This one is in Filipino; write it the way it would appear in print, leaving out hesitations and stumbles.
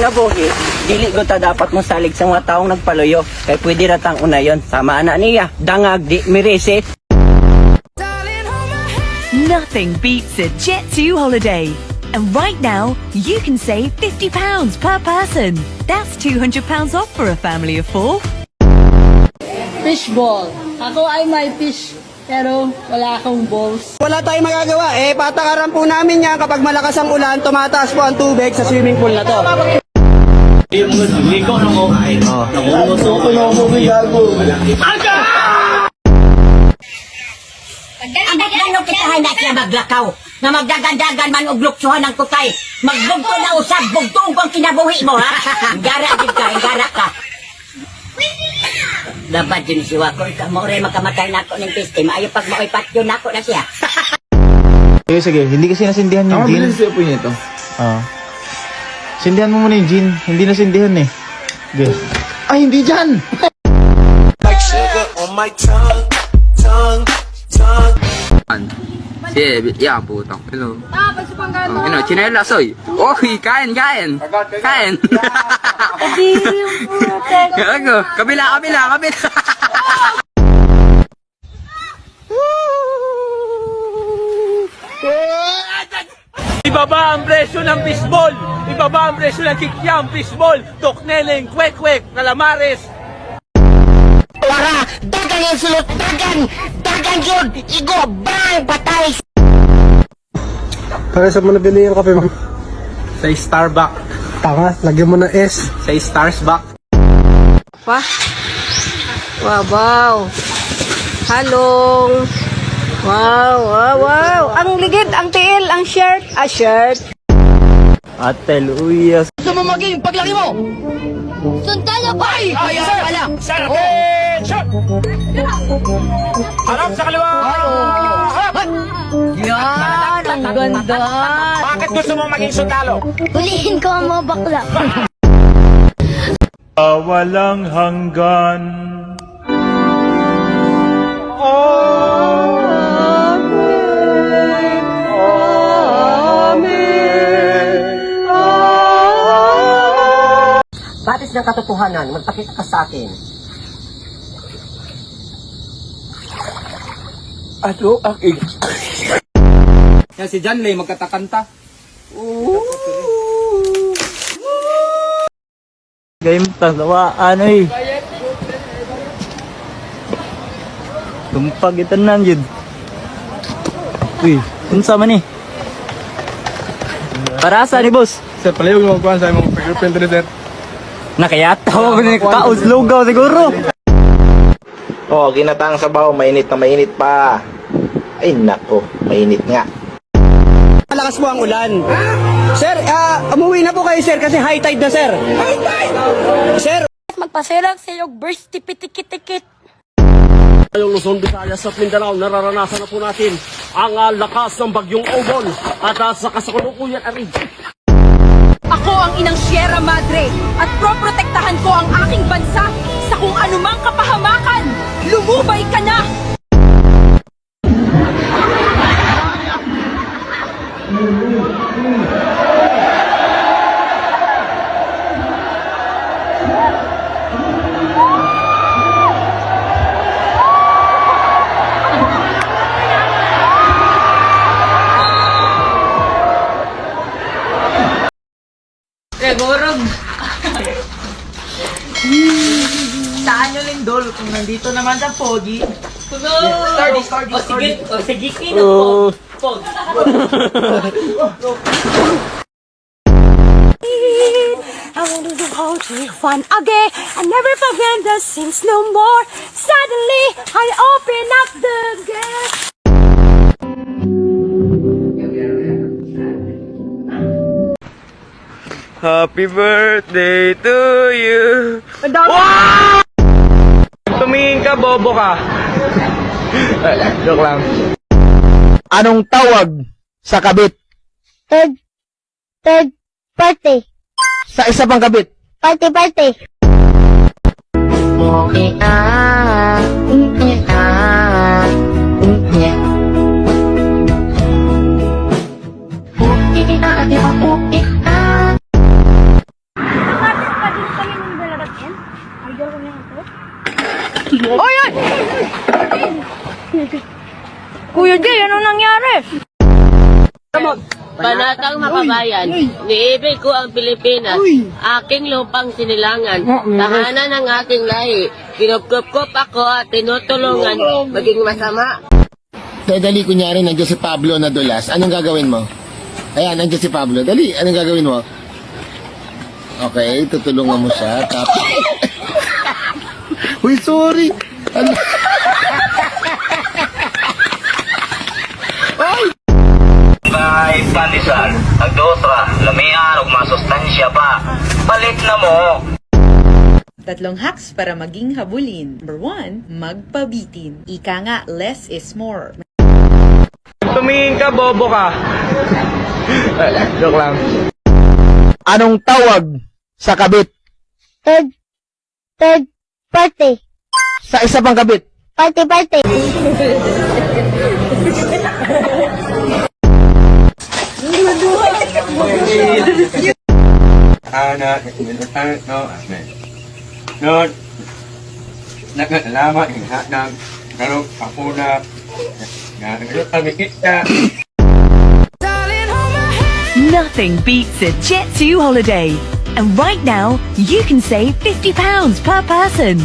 kinabuhi, dili ko ta dapat mo salig sa mga taong nagpaluyo. Kay pwede ratang unayon. Sama na niya. Dangag di mirisit. Nothing beats a Jet2 holiday. And right now, you can save £50 per person. That's £200 off for a family of 4. Fishball. Ako ay may fish, pero wala akong balls. Wala tayong magagawa. Patakaran po namin yan kapag malakas ang ulan, tumataas po ang tubig sa swimming pool na to. Ang ba't kita na siya maglakaw na magdagandagan man og luksuhan ng kutay. Magbugto na usab, bugtong kong kinabuhi mo, ha? Gara ka. Dapat yun si Wako, mo rin makamatay na ako ng piste. Maayo pag maoipat yun ako na siya. Sige, hindi kasi nasindihan yung Jin. Mabilis po niya ito. Sindihan mo muna yung Jin. Hindi nasindihan eh. Okay. Ay, hindi dyan! Like sugar on my tongue. Putang. Hello. Chinela soy. Oy, kain. Gago, kabila. Ibaba ang presyo ng fishball! Ibaba ang presyo ng kikyam, fishball, tokneleng, kwek-kwek, calamares. Wara, dagan yung sulot, dagan yun, igo, bang, patay. Para sa mo nabili yung kape, ma'am? Sa Starbucks. Tanga, lagyan mo ng S. Sa Starbucks. Wow. Halong. Wow. Ang ligid, ang tiil, ang shirt. Shirt. Ate Luya. Gusto mo maging paglaki mo? Sundalo ba? Sir! Harap sa kaliwa! Yan, ang ganda. Bakit gusto mo maging sundalo? Hulihin ko ang mga bakla. Walang hanggan. Batis ng katotohanan, magpakita ka sa akin. Ano ang Yan si John Lay, magkatakanta. Game tawa, ano eh. Tumpagitan na yun. Uy, unsa man eh. Para sa ni boss? Sir, palayog mo kuhan sa mong fingerprint rin, sir. Nakayataw ko ni kauslugaw siguro. Ginataang sabaw, mainit na mainit pa. Ay nako, mainit nga. Malakas po ang ulan. Sir, umuwi na po kayo, sir, kasi high tide na, sir. High tide! Sir! Magpasirag sa iyo, burst, tipit-tikit-tikit. Yung Luzon, Visayas at Mindanao, nararanasan na po natin ang lakas ng bagyong Obon at sa kasalukuyan arin. Ako ang inang Sierra Madre at proprotektahan ko ang aking bansa sa kung anumang kapahamakan. Lumubay ka na! Gorog. Saan nyo lindol kung nandito naman sa Pogi? Sige, kino Pogi. I want to hold you fun again. I never forget the sins no more. Suddenly, I open up the gate. Happy birthday to you. Tumingin ka, bobo ka. Joke lang. Anong tawag sa kabit? Third party. Sa isa pang kabit? Party. Oy, oy! Kuya Jay, ano nangyari? Panatang makabayan, niibig ko ang Pilipinas, aking lupang sinilangan, tahanan ng aking lahi, kinupkup ako at tinutulungan maging masama. Dali, kunyari, nandiyan si Pablo na dulas. Anong gagawin mo? Ayan, nandiyan si Pablo. Dali, anong gagawin mo? Okay, tutulungan mo siya. Tapos... Uy, sorry! Ano? May pandesal, nagdosra, lamian, ug masustansya pa. Palit na mo. 3 hacks para maging habulin. Number 1, magpabitin. Ika nga, less is more. Tumingin ka, bobo ka. Joke lang. Anong tawag sa kabit? Third party. Sa isa pang kabit? Party. Nothing beats a Jet2 holiday. And right now, you can save £50 per person.